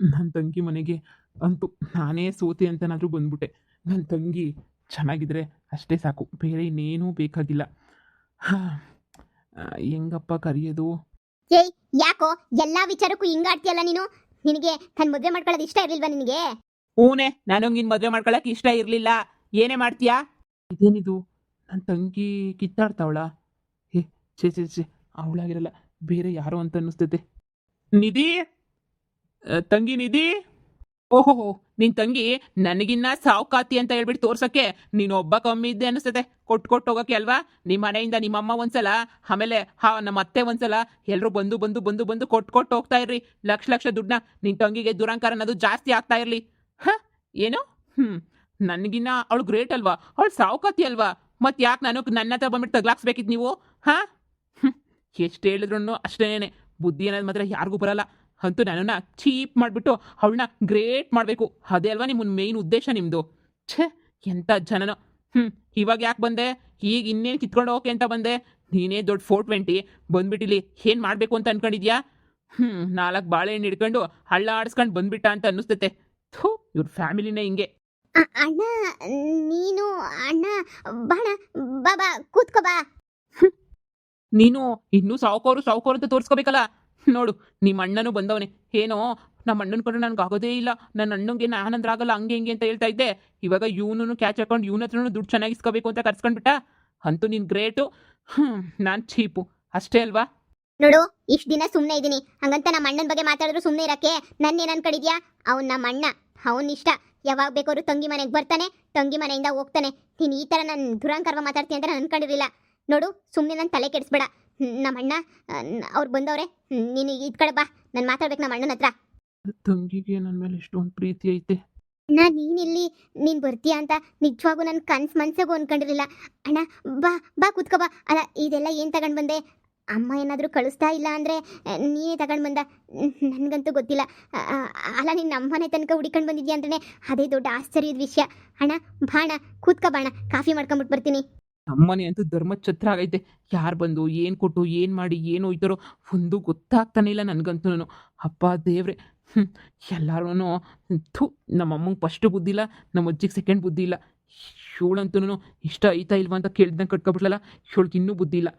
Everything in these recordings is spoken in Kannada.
ನನ್ನ ತಂಗಿ ಮನೆಗೆ ಅಂತೂ ನಾನೇ ಸೋತೆ ಅಂತನಾದರೂ ಬಂದ್ಬಿಟ್ಟೆ. ನನ್ನ ತಂಗಿ ಚೆನ್ನಾಗಿದ್ರೆ ಅಷ್ಟೇ ಸಾಕು, ಬೇರೆ ಇನ್ನೇನೂ ಬೇಕಾಗಿಲ್ಲ. ಹಾಂ, ಹೆಂಗಪ್ಪ ಕರೆಯೋದು? ಏಯ್, ಯಾಕೋ ಎಲ್ಲಾ ವಿಚಾರಕ್ಕೂ ಹಿಂಗಾಡ್ತೀಯಲ್ಲ ನೀನು? ನಿನಗೆ ನನ್ನ ಮದುವೆ ಮಾಡ್ಕೊಳ್ಳೋದು ಇಷ್ಟ ಇರ್ಲಿಲ್ವಾ ನಿನಗೆ? ಹೂನೆ, ನಾನು ನಿನ್ ಮದುವೆ ಮಾಡ್ಕೊಳಕ್ ಇಷ್ಟ ಇರ್ಲಿಲ್ಲ. ಏನೇ ಮಾಡ್ತೀಯಾ? ಇದೇನಿದು, ನನ್ನ ತಂಗಿ ಕಿತ್ತಾಡ್ತಾವಳ? ಏ, ಛೇ ಛೇ ಛೇ, ಅವಳಾಗಿರಲ್ಲ, ಬೇರೆ ಯಾರೋ ಅಂತ ಅನ್ನಿಸ್ತೈತೆ. ನಿಧಿ, ತಂಗಿ ನಿಧಿ. ಓಹೋ, ನಿನ್ ತಂಗಿ ನನಗಿನ್ನ ಸಾವುಕಾತಿ ಅಂತ ಹೇಳ್ಬಿಟ್ಟು ತೋರ್ಸಕ್ಕೆ ನೀನು ಒಬ್ಬ ಕಮ್ಮಿ ಇದ್ದೆ ಅನಿಸ್ತದೆ. ಕೊಟ್ಟು ಹೋಗಕ್ಕೆ ಅಲ್ವಾ? ನಿಮ್ಮ ಮನೆಯಿಂದ ನಿಮ್ಮಮ್ಮ ಒಂದ್ಸಲ, ಆಮೇಲೆ ನಮ್ಮ ಅತ್ತೆ ಒಂದ್ಸಲ, ಎಲ್ಲರೂ ಬಂದು ಬಂದು ಬಂದು ಬಂದು ಕೊಟ್ಟು ಹೋಗ್ತಾ ಇರ್ರಿ. ಲಕ್ಷ ದುಡ್ಡನ್ನ ನಿನ್ ತಂಗಿಗೆ ದುರಂಕಾರ ಅನ್ನೋದು ಜಾಸ್ತಿ ಆಗ್ತಾ ಇರ್ಲಿ. ಏನು? ನನಗಿನ್ನ ಅವಳು ಗ್ರೇಟ್ ಅಲ್ವಾ? ಅವಳು ಸಾವುಕಾತಿ ಅಲ್ವಾ? ಮತ್ತೆ ಯಾಕೆ ನಾನು ನನ್ನ ಹತ್ರ ಬಂದ್ಬಿಟ್ಟು ತಗ್ಲಾಕ್ಸ್ಬೇಕಿತ್ತು ನೀವು? ಎಷ್ಟು ಹೇಳಿದ್ರು ಅಷ್ಟೇನೆ, ಬುದ್ಧಿ ಅನ್ನೋದು ಮಾತ್ರ ಯಾರಿಗೂ ಬರಲ್ಲ. ಅಂತೂ ನನ್ನನ್ನು ಚೀಪ್ ಮಾಡಿಬಿಟ್ಟು ಅವಳನ್ನ ಗ್ರೇಟ್ ಮಾಡಬೇಕು, ಅದೇ ಅಲ್ವಾ ನಿಮ್ಮ ಮೇಯ್ನ್ ಉದ್ದೇಶ ನಿಮ್ಮದು? ಛೇ, ಎಂಥ ಜನನೋ. ಇವಾಗ ಯಾಕೆ ಬಂದೆ? ಈಗ ಇನ್ನೇನು ಕಿತ್ಕೊಂಡು ಹೋಗಕ್ಕೆ ಅಂತ ಬಂದೆ? ನೀನೇ ದೊಡ್ಡ 420 ಬಂದ್ಬಿಟ್ಟಿಲ್ಲಿ ಏನು ಮಾಡಬೇಕು ಅಂತ ಅನ್ಕೊಂಡಿದ್ಯಾ? 4 ಬಾಳೆಹಣ್ಣು ಹಿಡ್ಕೊಂಡು ಹಳ್ಳ ಆಡಿಸ್ಕೊಂಡು ಬಂದ್ಬಿಟ್ಟ ಅಂತ ಅನ್ನಿಸ್ತೈತೆ. ಥೂ, ಇವ್ರ ಫ್ಯಾಮಿಲಿನೇ ಹಿಂಗೆ. ಅಣ್ಣ, ನೀನು ಅಣ್ಣ, ಬಾಣ, ಬಾ ಬಾ, ಕೂತ್ಕೋ ಬಾ. ನೀನು ಇನ್ನೂ ಸಾವುಕೋರು ಅಂತ ತೋರಿಸ್ಕೋಬೇಕಲ್ಲ. ನೋಡು, ನಿಮ್ಮ ಅಣ್ಣನೂ ಬಂದವನೇ. ಏನೋ ನಮ್ಮ ಅಣ್ಣನ ಕಂಡು ನನಗೆ ಆಗೋದೇ ಇಲ್ಲ, ನನ್ನ ಅಣ್ಣಂಗೆ ನಾನಂದ್ರೆ ಆಗಲ್ಲ, ಹಂಗೆ ಹಿಂಗೆ ಅಂತ ಹೇಳ್ತಾ ಇದ್ದೆ. ಇವಾಗ ಇವನು ಕ್ಯಾಚ್ ಹಾಕೊಂಡು ಇವನ ಹತ್ರನೂ ದುಡ್ಡು ಚೆನ್ನಾಗಿ ಇಸ್ಕೋಬೇಕು ಅಂತ ಕರ್ಸ್ಕೊಂಡ್ಬಿಟ್ಟ. ಅಂತೂ ನೀನು ಗ್ರೇಟು, ನಾನು ಚೀಪು, ಅಷ್ಟೇ ಅಲ್ವಾ? ನೋಡು, ಇಷ್ಟು ದಿನ ಸುಮ್ಮನೆ ಇದ್ದೀನಿ, ಹಂಗಂತ ನಮ್ಮ ಅಣ್ಣನ ಬಗ್ಗೆ ಮಾತಾಡಿದ್ರು ಸುಮ್ಮನೆ ಇರಕ್ಕೆ ನನ್ನೇನು ಅನ್ಕೊಂಡಿದ್ಯಾ? ಅವ್ನು ನಮ್ಮ ಅಣ್ಣ, ಅವನ ಇಷ್ಟ. ಯಾವಾಗ ಬೇಕಾದ್ರು ತಂಗಿ ಮನೆಗೆ ಬರ್ತಾನೆ, ತಂಗಿ ಮನೆಯಿಂದ ಹೋಗ್ತಾನೆ. ನೀನು ಈ ಥರ ನಾನು ದುರಾಂಕಾರವ ಮಾತಾಡ್ತೀನಿ ಅಂತ ನಾನು ಅನ್ಕೊಂಡಿರಲಿಲ್ಲ. ನೋಡು, ಸುಮ್ಮನೆ ನನ್ನ ತಲೆ ಕೆಡಿಸ್ಬೇಡ. ನಮ್ಮ ಅಣ್ಣ ಅವ್ರು ಬಂದವ್ರೆ, ನೀನು ಈ ಕಡೆ ಬಾ, ನಾನು ಮಾತಾಡ್ಬೇಕು ನಮ್ಮ ಅಣ್ಣನ ಹತ್ರ. ತಂಗಿಗೆ ನನ್ನ ಮೇಲೆ ಎಷ್ಟೊಂದು ಪ್ರೀತಿ ಐತೆ. ನೀನಿಲ್ಲಿ ನೀನು ಬರ್ತೀಯಾ ಅಂತ ನಿಜವಾಗೂ ನನ್ನ ಮನ್ಸಿಗೂ ಅನ್ಕೊಂಡಿರಲಿಲ್ಲ. ಅಣ್ಣ, ಬಾ ಬಾ, ಕೂತ್ಕೋ ಬಾ. ಅಲ್ಲ, ಇದೆಲ್ಲ ಏನು ತಗೊಂಡು ಬಂದೆ? ಅಮ್ಮ ಏನಾದರೂ ಕಳಿಸ್ತಾ ಇಲ್ಲ ಅಂದರೆ ನೀನೇ ತಗೊಂಡು ಬಂದ? ನನಗಂತೂ ಗೊತ್ತಿಲ್ಲ. ಅಲ್ಲ, ನಿನ್ನ ಅಮ್ಮನೇ ತನಕ ಹುಡಿಕೊಂಡು ಬಂದಿದ್ಯಾ ಅಂದ್ರೆ ಅದೇ ದೊಡ್ಡ ಆಶ್ಚರ್ಯದ ವಿಷಯ. ಅಣ್ಣ, ಬಾಣ, ಕೂತ್ಕೋ ಬಾಣ, ಕಾಫಿ ಮಾಡ್ಕೊಂಬಿಟ್ಟು ಬರ್ತೀನಿ. ನಮ್ಮನೆ ಅಂತೂ ಧರ್ಮಛತ್ರ ಆಗೈತೆ. ಯಾರು ಬಂದು ಏನು ಕೊಟ್ಟು ಏನು ಮಾಡಿ ಏನು ಹೋಯ್ತಾರೋ ಒಂದು ಗೊತ್ತಾಗ್ತಾನೆ ಇಲ್ಲ ನನಗಂತೂ. ಅಪ್ಪ ದೇವ್ರೆ, ಎಲ್ಲರೂ ಥೂ, ನಮ್ಮಮ್ಮಂಗೆ ಫಸ್ಟ್ ಬುದ್ಧಿ ಇಲ್ಲ, ನಮ್ಮ ಅಜ್ಜಿಗೆ ಸೆಕೆಂಡ್ ಬುದ್ಧಿ ಇಲ್ಲ. ಇವಳಂತೂ ಇಷ್ಟ ಐತಾ ಇಲ್ವಾ ಅಂತ ಕೇಳ್ದಂಗೆ ಕಟ್ಕೊಬಿಟ್ಲಲ್ಲ, ಇವಳಿಗೆ ಇನ್ನೂ ಬುದ್ಧಿ ಇಲ್ಲ.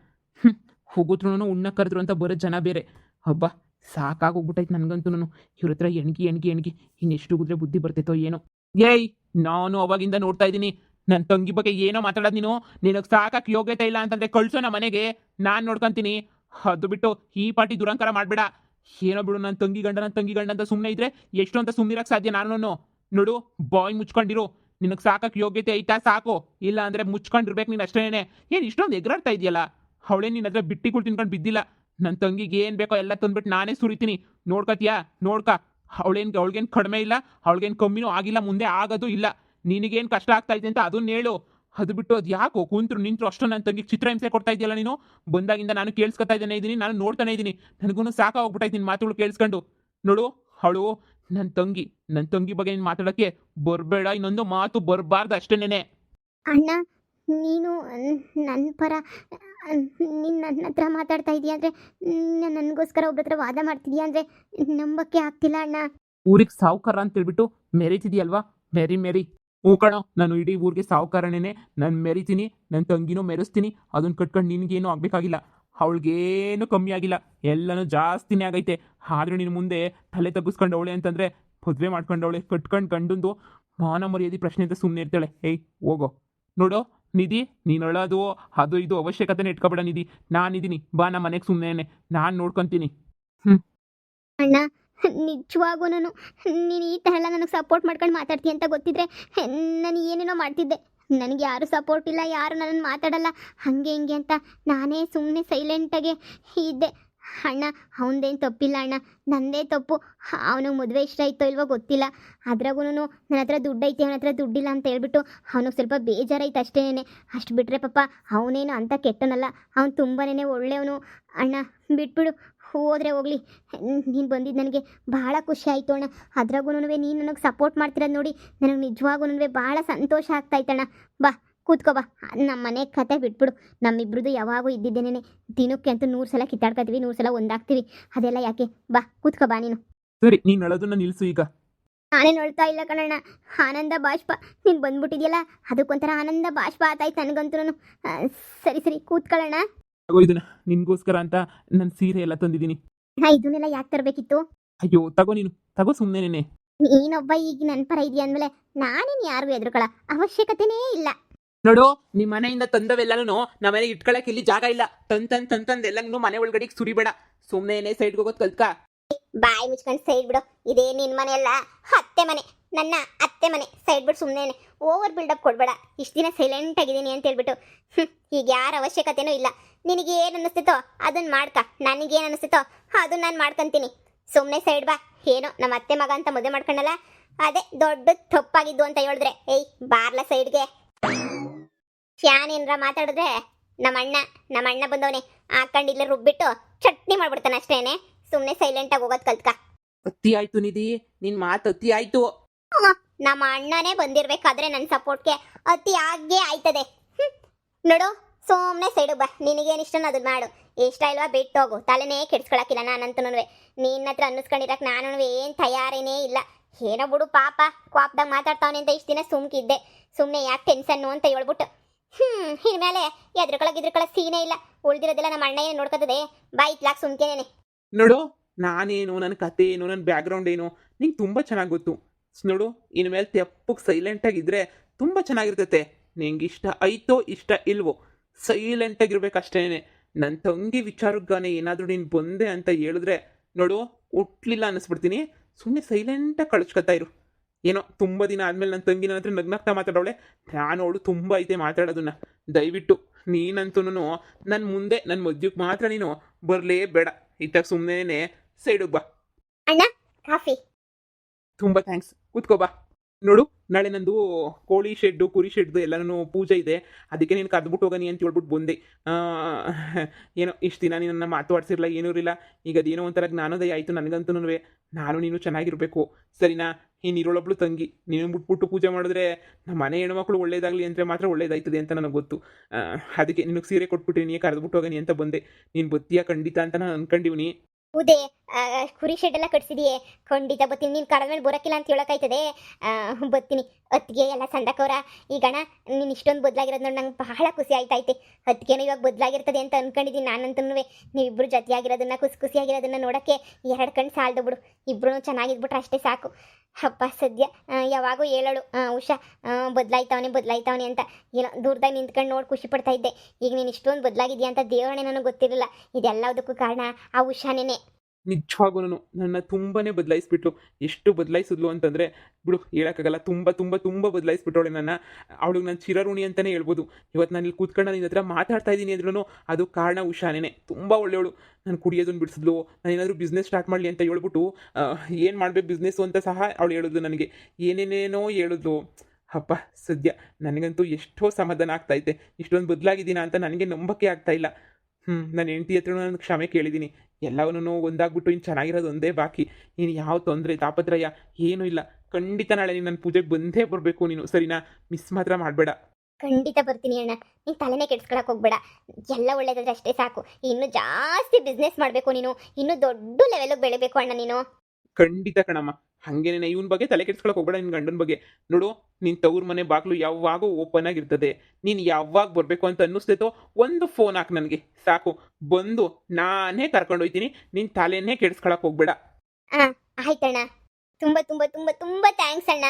ಹೋಗೋದ್ರೂ ಉಣ್ಣ ಕರೆದ್ರು ಅಂತ ಬರೋ ಜನ ಬೇರೆ. ಹಬ್ಬ, ಸಾಕಾಗೋಗ್ಬಿಟ್ಟೈತೆ ನನಗಂತೂ. ಇವ್ರ ಹತ್ರ ಎಣ್ಗಿ ಇನ್ನೆಷ್ಟು ಹೋಗಿದ್ರೆ ಬುದ್ಧಿ ಬರ್ತೈತೋ ಏನೋ. ಏಯ್, ನಾನು ಅವಾಗಿಂದ ನೋಡ್ತಾ ಇದ್ದೀನಿ, ನನ್ನ ತಂಗಿ ಬಗ್ಗೆ ಏನೋ ಮಾತಾಡೋದು ನೀನು. ನಿನಗೆ ಸಾಕಕ್ಕೆ ಯೋಗ್ಯತೆ ಇಲ್ಲ ಅಂತಂದ್ರೆ ಕಳ್ಸೋ ನಮ್ಮ ಮನೆಗೆ, ನಾನು ನೋಡ್ಕೊಂತೀನಿ. ಅದು ಬಿಟ್ಟು ಈ ಪಾರ್ಟಿ ದುರಂಕಾರ ಮಾಡಬೇಡ. ಏನೋ ಬಿಡು, ನನ್ನ ತಂಗಿ ಗಂಡ ಅಂತ ಸುಮ್ಮನೆ ಇದ್ರೆ ಎಷ್ಟು ಅಂತ ಸುಮ್ಮನಿರಕ್ಕೆ ಸಾಧ್ಯ? ನಾನು ನೋಡು, ಬಾಯ್ ಮುಚ್ಕೊಂಡಿರು. ನಿನಗೆ ಸಾಕಕ್ಕೆ ಯೋಗ್ಯತೆ ಐತಾ ಸಾಕು, ಇಲ್ಲ ಅಂದರೆ ಮುಚ್ಕೊಂಡಿರ್ಬೇಕು ನೀನು ಅಷ್ಟೇನೆ. ಏನು ಇಷ್ಟೊಂದು ಎಗರಾಡ್ತಾ ಇದೆಯಲ್ಲ? ಅವಳೇ ನಿನ್ನ ಹತ್ರ ಬಿಟ್ಟಿಗಳು ತಿನ್ಕೊಂಡು ಬಿದ್ದಿಲ್ಲ. ನನ್ನ ತಂಗಿಗೆ ಏನು ಬೇಕೋ ಎಲ್ಲ ತಂದ್ಬಿಟ್ಟು ನಾನೇ ಸುರಿತೀನಿ. ನೋಡ್ಕೊತೀಯಾ? ಅವಳಿಗೇನು ಕಡಿಮೆ ಇಲ್ಲ, ಅವಳಿಗೇನು ಕಮ್ಮಿನೂ ಆಗಿಲ್ಲ, ಮುಂದೆ ಆಗೋದು ಇಲ್ಲ. ನಿನಗೇನು ಕಷ್ಟ ಆಗ್ತಾ ಇದೆ ಅಂತ ಅದನ್ನ ಹೇಳು. ಅದು ಬಿಟ್ಟು ಅದು ಯಾಕೋ ಕುಂತ್ರು ನಿಂತರು ಅಷ್ಟು ನನ್ನ ತಂಗಿಗೆ ಚಿತ್ರಹಿಂಸೆ ಕೊಡ್ತಾ ಇದೆಯಲ್ಲ ನೀನು? ಬಂದಾಗಿಂದ ನಾನು ಕೇಳಿಸ್ಕೊತಾ ಇದ್ದೀನಿ, ನಾನು ನೋಡ್ತಾನೆ ಇದ್ದೀನಿ. ನನಗೂ ಸಾಕಾಗೋಗ್ಬಿಟ್ಟೈತೆ ನಿನ್ನ ಮಾತುಗಳು ಕೇಳಿಸ್ಕೊಂಡು. ನೋಡು, ಅವಳು ನನ್ನ ತಂಗಿ ಬಗ್ಗೆ ನೀನು ಮಾತಾಡೋಕ್ಕೆ ಬರಬೇಡ, ಇನ್ನೊಂದು ಮಾತು ಬರಬಾರ್ದು ಅಷ್ಟೇನೆ. ಅಣ್ಣ, ನೀನು ನನ್ನ ಪರ, ನೀನು ನನ್ನ ಹತ್ರ ಮಾತಾಡ್ತಾ ಇದೀಯ ಅಂದರೆ, ನನಗೋಸ್ಕರ ಒಬ್ಬರ ಹತ್ರ ವಾದ ಮಾಡ್ತಿದ್ಯಾ ಅಂದರೆ ನಂಬಕ್ಕೆ ಆಗ್ತಿಲ್ಲ ಅಣ್ಣ. ಊರಿಗೆ ಸಾವುಕಾರ ಅಂತ ಹೇಳ್ಬಿಟ್ಟು ಮೆರೀತಿದ್ಯಲ್ವಾ? ಮೆರಿ. ಕಣೋ, ನಾನು ಇಡೀ ಊರಿಗೆ ಸಾವುಕಾರನೇನೆ. ನಾನು ಮೆರಿತೀನಿ, ನನ್ನ ತಂಗಿನೂ ಮೆರೆಸ್ತೀನಿ. ಅದನ್ನ ಕಟ್ಕೊಂಡು ನಿನಗೇನು ಆಗಬೇಕಾಗಿಲ್ಲ. ಅವಳಿಗೇನು ಕಮ್ಮಿ ಆಗಿಲ್ಲ, ಎಲ್ಲನೂ ಜಾಸ್ತಿನೇ ಆಗೈತೆ. ಆದರೂ ನೀನು ಮುಂದೆ ತಲೆ ತಗ್ಗಿಸ್ಕೊಂಡವಳೆ ಅಂತಂದರೆ, ಮದುವೆ ಮಾಡ್ಕೊಂಡವಳೆ, ಕಟ್ಕೊಂಡು ಗಂಡಂದು ಮಾನ ಮರ್ಯಾದೆ ಪ್ರಶ್ನೆ ಅಂತ ಸುಮ್ಮನೆ ಇರ್ತಾಳೆ. ಏಯ್, ಹೋಗೋ. ನೋಡೋ ನಿಧಿ, ನೀನು ಅಳೋದು ಅದು ಇದು ಅವಶ್ಯಕತೆನೇ ಇಟ್ಕೊಬೇಡ ನಿಧಿ. ನಾನಿದ್ದೀನಿ, ಬಾ, ನಮ್ಮ ಮನೆಗೆ ಸುಮ್ಮನೆ ನಾನು ನೋಡ್ಕೊತೀನಿ. ಅಣ್ಣ, ನಿಜವಾಗೂ ನೀನು ಈ ಥರ ಎಲ್ಲ ನನಗೆ ಸಪೋರ್ಟ್ ಮಾಡ್ಕೊಂಡು ಮಾತಾಡ್ತೀಯ ಅಂತ ಗೊತ್ತಿದ್ರೆ ನಾನು ಏನೇನೋ ಮಾಡ್ತಿದ್ದೆ. ನನಗೆ ಯಾರು ಸಪೋರ್ಟ್ ಇಲ್ಲ, ಯಾರು ನನ್ನನ್ನು ಮಾತಾಡಲ್ಲ, ಹಾಗೆ ಹಿಂಗೆ ಅಂತ ನಾನೇ ಸುಮ್ಮನೆ ಸೈಲೆಂಟಾಗೆ ಇದ್ದೆ. ಅಣ್ಣ, ಅವನದೇನು ತಪ್ಪಿಲ್ಲ ಅಣ್ಣ, ನನ್ನದೇ ತಪ್ಪು. ಅವನಿಗೆ ಮದುವೆ ಇಷ್ಟ ಇತ್ತೋ ಇಲ್ವೋ ಗೊತ್ತಿಲ್ಲ. ಅದ್ರಾಗೂ ನನ್ನ ಹತ್ರ ದುಡ್ಡು ಐತೆ, ಅವನ ಹತ್ರ ದುಡ್ಡಿಲ್ಲ ಅಂತ ಹೇಳ್ಬಿಟ್ಟು ಅವನಿಗೆ ಸ್ವಲ್ಪ ಬೇಜಾರೈತೆ ಅಷ್ಟೇನೆ. ಅಷ್ಟು ಬಿಟ್ಟರೆ ಪಾಪ ಅವನೇನು ಅಂತ ಕೆಟ್ಟನಲ್ಲ, ಅವನು ತುಂಬಾ ಒಳ್ಳೆಯವನು. ಅಣ್ಣ, ಬಿಟ್ಬಿಡು, ಹೋದರೆ ಹೋಗಲಿ. ನೀನು ಬಂದಿದ್ದು ನನಗೆ ಭಾಳ ಖುಷಿ ಆಯಿತು ಅಣ್ಣ. ಅದ್ರಾಗೂ ನೀನು ನನಗೆ ಸಪೋರ್ಟ್ ಮಾಡ್ತಿರೋದು ನೋಡಿ ನನಗೆ ನಿಜವಾಗೂ ಭಾಳ ಸಂತೋಷ ಆಗ್ತಾಯಿತ್ತಣ್ಣ. ಬಾ, ಕೂತ್ಕೋ ಬಾ. ನಮ್ಮ ಮನೆ ಕತೆ ಬಿಟ್ಬಿಡು. ನಮ್ಮಿಬ್ರದ್ದು ಯಾವಾಗೂ ಇದ್ದಿದ್ದೇನೆ. ದಿನಕ್ಕೆ ಅಂತೂ 100 ಸಲ ಕಿತ್ತಾಡ್ಕೊತೀವಿ, 100 ಸಲ ಒಂದಾಗ್ತೀವಿ. ಅದೆಲ್ಲ ಯಾಕೆ? ಬಾ, ಕೂತ್ಕೋ ಬಾ ನೀನು. ಸರಿ ನೀನು ಅಳೋದನ್ನ ನಿಲ್ಸು ಈಗ. ನಾನೇ ನೋಡ್ತಾ ಇಲ್ಲ ಕಣಣ್ಣ. ಆನಂದ ಬಾಷ್ಪ ನೀನು ಬಂದ್ಬಿಟ್ಟಿದ್ಯಲ್ಲ, ಅದಕ್ಕೊಂಥರ ಆನಂದ ಬಾಷ್ಪ ಆತಾಯ್ತು ನನಗಂತೂ. ಸರಿ ಸರಿ ಕೂತ್ಕೊಳ್ಳೋಣ. ತಗೋ ಇದನ್ನ, ನಿನ್ಗೋಸ್ಕರ ಅಂತ ನನ್ನ ಸೀರೆ ಎಲ್ಲ ತಂದಿದ್ದೀನಿ. ಇದನ್ನೆಲ್ಲ ಯಾಕೆ ತರಬೇಕಿತ್ತು? ಅಯ್ಯೋ ತಗೋ ನೀನು, ತಗೋ ಸುಮ್ಮನೆ. ನೀನೊಬ್ಬ ಈಗ ನನ್ನ ಪರ ಇದೆಯಾ ಅಂದಮೇಲೆ ನಾನೇನು ಯಾರಿಗೂ ಎದುರುಕೊಳ್ಳೋ ಅವಶ್ಯಕತೆನೇ ಇಲ್ಲ. ನೋಡು, ನಿಮ್ಮ ಮನೆಯಿಂದ ತಂದವೆಲ್ಲನೂ ನಮ್ಮನೆಗೆ ಇಟ್ಕೊಳಕ್ಕೆ ಇಲ್ಲಿ ಜಾಗ ಇಲ್ಲ. ತಂದೆಲ್ಲನೂ ಮನೆ ಒಳಗಡೆ ಸುರಿಬೇಡ. ಸುಮ್ಮನೆ ಸೈಡ್ಗೆ ಹೋಗೋದು ಕಲ್ತ್ಕ. ಬಾಯಿ ಮುಚ್ಕೊಂಡು ಸೈಡ್ ಬಿಡು. ಇದೇ ನಿನ್ನ ಮನೆ ಅಲ್ಲ, ಅತ್ತೆ ಮನೆ, ನನ್ನ ಅತ್ತೆ ಮನೆ. ಸೈಡ್ ಬಿಡು ಸುಮ್ಮನೆ. ಓವರ್ ಬಿಲ್ಡಪ್ ಕೊಡಬೇಡ. ಇಷ್ಟು ದಿನ ಸೈಲೆಂಟ್ ಆಗಿದ್ದೀನಿ ಅಂತ ಹೇಳ್ಬಿಟ್ಟು ಈಗ ಯಾರ ಅವಶ್ಯಕತೆನೂ ಇಲ್ಲ. ನಿನಗೆ ಏನು ಅನ್ನಿಸ್ತಿತ್ತೋ ಅದನ್ನ ಮಾಡ್ಕ, ನನಗೇನು ಅನ್ನಿಸ್ತಿತ್ತೋ ಅದನ್ನ ನಾನು ಮಾಡ್ಕೊಂತೀನಿ. ಸುಮ್ಮನೆ ಸೈಡ್ ಬಾ. ಏನೋ ನಮ್ಮ ಅತ್ತೆ ಮಗ ಅಂತ ಮದುವೆ ಮಾಡ್ಕೊಂಡಲ್ಲ, ಅದೇ ದೊಡ್ಡ ತಪ್ಪಾಗಿದ್ದು ಅಂತ ಹೇಳಿದ್ರೆ ಏಯ್ ಬಾರ್ಲ ಸೈಡ್ಗೆ. ಫ್ಯಾನ್ ಏನಾರ ಮಾತಾಡಿದ್ರೆ ನಮ್ಮ ಅಣ್ಣ ಬಂದವನೇ ಹಾಕೊಂಡಿಲ್ಲ ರುಬ್ಬಿಟ್ಟು ಚಟ್ನಿ ಮಾಡ್ಬಿಡ್ತಾನೆ ಅಷ್ಟೇನೆ. ಸುಮ್ಮನೆ ಸೈಲೆಂಟಾಗಿ ಹೋಗೋದು ಕಲ್ತ್ಕ. ಅತ್ತಿ ಆಯ್ತು ನಿಧಿ, ನಿನ್ ಮಾತು ಅತ್ತಿ ಆಯ್ತು. ನಮ್ಮ ಅಣ್ಣನೇ ಬಂದಿರ್ಬೇಕಾದ್ರೆ ನನ್ನ ಸಪೋರ್ಟ್ಗೆ ಅತಿ ಆಗೇ ಆಯ್ತದೆ. ನೋಡು, ಸುಮ್ಮನೆ ಸೈಡು ಬಾ. ನಿನಗೇನು ಇಷ್ಟನೋ ಅದನ್ನ ಮಾಡು. ಇಷ್ಟ ಇಲ್ವಾ ಬಿಟ್ಟು ಹೋಗು. ತಲೆನೇ ಕೆಡ್ಸ್ಕೊಳಕಿಲ್ಲ ನಾನಂತೂ. ನಿನ್ನ ಹತ್ರ ಅನ್ನಿಸ್ಕೊಂಡಿರಕ್ಕೆ ನಾನು ಏನು ತಯಾರೇನೇ ಇಲ್ಲ. ಏನೋ ಬಿಡು ಪಾಪ, ಕ್ವಾಪ್ದಾಗ ಮಾತಾಡ್ತಾವನೆ ಅಂತ ಇಷ್ಟು ದಿನ ಸುಮ್ಕಿದ್ದೆ. ಸುಮ್ಮನೆ ಯಾಕೆ ಟೆನ್ಷನ್ನು ಅಂತ ಹೇಳ್ಬಿಟ್ಟು ಇನ್ಮೇಲೆ ಎದ್ರಕೊಳಗೆ ಸೀನೇ ಇಲ್ಲ. ಉಳ್ದಿರೋದೆಲ್ಲ ನಮ್ಮ ಅಣ್ಣ ಏನು ನೋಡ್ಕೊತದೆ. ಬಾ ಇತ್ಲಾಕ್ ಸುಮ್ಕೇನೆ. ನೋಡು, ನಾನೇನು, ನನ್ನ ಕತೆ ಏನು, ನನ್ನ ಬ್ಯಾಕ್ಗ್ರೌಂಡ್ ಏನು ನಿಂಗೆ ತುಂಬ ಚೆನ್ನಾಗಿ ಗೊತ್ತು. ನೋಡು, ಇನ್ಮೇಲೆ ತೆಪ್ಪಗೆ ಸೈಲೆಂಟಾಗಿದ್ದರೆ ತುಂಬ ಚೆನ್ನಾಗಿರ್ತೈತೆ. ನಿಂಗೆ ಇಷ್ಟ ಆಯ್ತೋ ಇಷ್ಟ ಇಲ್ವೋ ಸೈಲೆಂಟಾಗಿರ್ಬೇಕಷ್ಟೇ. ನನ್ನ ತಂಗಿ ವಿಚಾರಕ್ಕಾನೆ ಏನಾದರೂ ನೀನು ಬಂದೆ ಅಂತ ಹೇಳಿದ್ರೆ ನೋಡು, ಹುಟ್ಲಿಲ್ಲ ಅನ್ನಿಸ್ಬಿಡ್ತೀನಿ. ಸುಮ್ಮನೆ ಸೈಲೆಂಟಾಗಿ ಕಳಿಸ್ಕೊತಾ ಇರು. ಏನೋ ತುಂಬ ದಿನ ಆದಮೇಲೆ ನನ್ನ ತಂಗಿ ನನ್ನ ಹತ್ರ ನಗ್ನಾಗ್ತಾ ಮಾತಾಡೋಳೆ. ನಾನು ಅವಳು ತುಂಬ ಐತೆ ಮಾತಾಡೋದನ್ನ. ದಯವಿಟ್ಟು ನೀನಂತೂ ನನ್ನ ಮುಂದೆ ನನ್ನ ಮದ್ಯಕ್ಕೆ ಮಾತ್ರ ನೀನು ಬರಲೇಬೇಡ. ಇತ್ತಾಗ ಸುಮ್ಮನೆ ಸೈಡಿಗೆ ಬಾ. ಅಣ್ಣ ಕಾಫಿ. ತುಂಬ ಥ್ಯಾಂಕ್ಸ್, ಕೂತ್ಕೋ ಬಾ. ನೋಡು, ನಾಳೆ ನಂದು ಕೋಳಿ ಶೆಡ್ಡು ಕುರಿ ಶೆಡ್ದು ಎಲ್ಲನೂ ಪೂಜೆ ಇದೆ. ಅದಕ್ಕೆ ನೀನು ಕದ್ಬಿಟ್ಟು ಹೋಗನಿ ಅಂತ ಹೇಳ್ಬಿಟ್ಟು ಬಂದೆ. ಏನೋ ಇಷ್ಟು ದಿನ ನೀನನ್ನು ಮಾತಾಡ್ಸಿರಲ್ಲ, ಏನೂ ಇರಲಿಲ್ಲ. ಈಗ ಅದೇನೋ ಒಂಥರ ಜ್ಞಾನೋದಯ ಆಯಿತು ನನಗಂತೂ. ನಾನು ನೀನು ಚೆನ್ನಾಗಿರಬೇಕು, ಸರಿನಾ? ಈ ನೀರೊಳೊಬ್ಳು ತಂಗಿ ನೀನು ಬಿಟ್ಬಿಟ್ಟು ಪೂಜೆ ಮಾಡಿದ್ರೆ ನಮ್ಮ ಮನೆ ಹೆಣ್ಮಕ್ಳು ಒಳ್ಳೇದಾಗಲಿ ಅಂದರೆ ಮಾತ್ರ ಒಳ್ಳೇದಾಯ್ತದೆ ಅಂತ ನನಗೆ ಗೊತ್ತು. ಅದಕ್ಕೆ ನಿನಗೆ ಸೀರೆ ಕೊಟ್ಬಿಟ್ಟು ನೀನು ಕರೆದ್ಬಿಟ್ಟು ಹೋಗನಿ ಅಂತ ಬಂದೆ. ನೀನು ಬತ್ತೀಯ ಖಂಡಿತ ಅಂತ ನಾನು ಅನ್ಕೊಂಡಿವ್ನಿ. ಹೌದೇ? ಕುರಿ ಶೆಡ್ ಎಲ್ಲ ಕಟ್ಸಿದೀಯೇ? ಖಂಡಿತ ಬತ್ತೀನಿ. ನೀನು ಕಳೆದ ಮೇಲೆ ಬರೋಕ್ಕಿಲ್ಲ ಅಂತ ಹೇಳೋಕ್ಕಾಯ್ತದೆ. ಬತ್ತೀನಿ. ಅತ್ತಿಗೆ ಎಲ್ಲ ಸಂದಕವ್ರ. ಈಗಣ ನೀನು ಇಷ್ಟೊಂದು ಬದಲಾಗಿರೋದು ನೋಡಿ ನಂಗೆ ಬಹಳ ಖುಷಿ ಆಯ್ತೈತೆ. ಅತ್ತಿಗೆನೂ ಇವಾಗ ಬದಲಾಗಿರ್ತದೆ ಅಂತ ಅಂದ್ಕೊಂಡಿದ್ದೀನಿ ನಾನಂತೂ. ನೀವಿಬ್ಬರು ಜೊತೆಯಾಗಿರೋದನ್ನ ಖುಷಿಯಾಗಿರೋದನ್ನ ನೋಡೋಕ್ಕೆ 2 ಕಣ್ಣು ಸಾಲದು ಬಿಡು. ಇಬ್ಬರೂ ಚೆನ್ನಾಗಿದ್ಬಿಟ್ರೆ ಅಷ್ಟೇ ಸಾಕು. ಹಬ್ಬ ಸದ್ಯ ಯಾವಾಗೂ ಹೇಳೋಳು ಉಷಾ ಬದಲಾಯ್ತವನೆ ಅಂತ. ಏನೋ ದೂರದಾಗ ನಿಂತ್ಕೊಂಡು ನೋಡಿ ಖುಷಿ ಪಡ್ತಾ ಇದ್ದೆ. ಈಗ ನೀನು ಇಷ್ಟೊಂದು ಬದಲಾಗಿದೆಯಾ ಅಂತ ದೇವರೇ ನನಗೆ ಗೊತ್ತಿರಲಿಲ್ಲ. ಇದೆಲ್ಲದಕ್ಕೂ ಕಾರಣ ಆ ಉಷಾನೇ. ನಿಜವಾಗೂ ನನ್ನ ತುಂಬಾ ಬದಲಾಯಿಸ್ಬಿಟ್ಲು. ಎಷ್ಟು ಬದಲಾಯಿಸಿದ್ಲು ಅಂತಂದರೆ ಬಿಡು, ಹೇಳೋಕ್ಕಾಗಲ್ಲ. ತುಂಬ ಬದಲಾಯಿಸ್ಬಿಟ್ಟವಳೆ ನನ್ನ. ಅವಳಿಗೆ ನಾನು ಚಿರಋಣಿ ಅಂತಲೇ ಹೇಳ್ಬೋದು. ಇವತ್ತು ನಾನು ಇಲ್ಲಿ ಕೂತ್ಕೊಂಡು ನಿನ್ನ ಹತ್ರ ಮಾತಾಡ್ತಾ ಇದ್ದೀನಿ ಅಂದ್ರೂ ಅದು ಕಾರಣ ಉಷಾನೇ. ತುಂಬ ಒಳ್ಳೆಯವಳು. ನಾನು ಕುಡಿಯೋದನ್ನು ಬಿಡಿಸಿದ್ಲು. ನಾನು ಏನಾದರೂ ಬಿಸ್ನೆಸ್ ಸ್ಟಾರ್ಟ್ ಮಾಡಲಿ ಅಂತ ಹೇಳ್ಬಿಟ್ಟು ಏನು ಮಾಡಬೇಕು ಬಿಸ್ನೆಸ್ಸು ಅಂತ ಸಹ ಅವಳು ಹೇಳಿದ್ಲು ನನಗೆ. ಏನೇನೇನೋ ಹೇಳಿದ್ಲು. ಅಪ್ಪ ಸದ್ಯ ನನಗಂತೂ ಎಷ್ಟೋ ಸಮಾಧಾನ ಆಗ್ತಾಯಿದೆ. ಇಷ್ಟೊಂದು ಬದಲಾಗಿದ್ದೀನ ಅಂತ ನನಗೆ ನಂಬಕ್ಕೆ ಆಗ್ತಾಯಿಲ್ಲ. ನನ್ನ ಹೆಂಡತಿ ಹತ್ರ ನಾನು ಕ್ಷಮೆ ಕೇಳಿದ್ದೀನಿ. ಎಲ್ಲವನ್ನೂ ಒಂದಾಗ್ಬಿಟ್ಟು ಇನ್ನು ಚೆನ್ನಾಗಿರೋದು ಒಂದೇ ಬಾಕಿ. ನೀನು ಯಾವ ತೊಂದರೆ ತಾಪತ್ರಯ ಏನೂ ಇಲ್ಲ. ಖಂಡಿತ ನಾಳೆ ನೀನು ನನ್ನ ಪೂಜೆಗೆ ಬಂದೇ ಬರಬೇಕು ನೀನು, ಸರಿನಾ? ಮಿಸ್ ಮಾತ್ರ ಮಾಡಬೇಡ. ಖಂಡಿತ ಬರ್ತೀನಿ ಅಣ್ಣ. ನೀನು ತಲೆನೇ ಕೆಡ್ಸ್ಕೊಳಕ್ಕೆ ಹೋಗ್ಬೇಡ. ಎಲ್ಲ ಒಳ್ಳೇದಾದ್ರೆ ಅಷ್ಟೇ ಸಾಕು. ಇನ್ನೂ ಜಾಸ್ತಿ ಬಿಸ್ನೆಸ್ ಮಾಡಬೇಕು ನೀನು. ಇನ್ನೂ ದೊಡ್ಡ ಲೆವೆಲ್ಗೆ ಬೆಳಿಬೇಕು ಅಣ್ಣ ನೀನು. ಖಂಡಿತ ಕಣಮ್ಮ. ಹಾಗೇನೆ ಇವನ ಬಗ್ಗೆ ತಲೆ ಕೆಡ್ಸ್ಕೊಳಕ್ಕೆ ಹೋಗ್ಬೇಡ. ನಿನ್ನ ಗಂಡನ ಬಗ್ಗೆ ನೋಡು, ನಿನ್ನ ತವ್ರ ಮನೆ ಬಾಗಿಲು ಯಾವಾಗೂ ಓಪನ್ ಆಗಿರ್ತದೆ. ನೀನು ಯಾವಾಗ ಬರಬೇಕು ಅಂತ ಅನ್ನಿಸ್ತೈತೋ ಒಂದು ಫೋನ್ ಹಾಕು ನನಗೆ ಸಾಕು. ಬಂದು ನಾನೇ ಕರ್ಕೊಂಡು ಹೋಗ್ತೀನಿ. ನಿನ್ನ ತಲೆನೇ ಕೆಡ್ಸ್ಕೊಳಕ್ಕೆ ಹೋಗ್ಬೇಡ. ಆಯ್ತಣ್ಣ. ತುಂಬ ತುಂಬ ತುಂಬ ತುಂಬ ಥ್ಯಾಂಕ್ಸ್ ಅಣ್ಣ.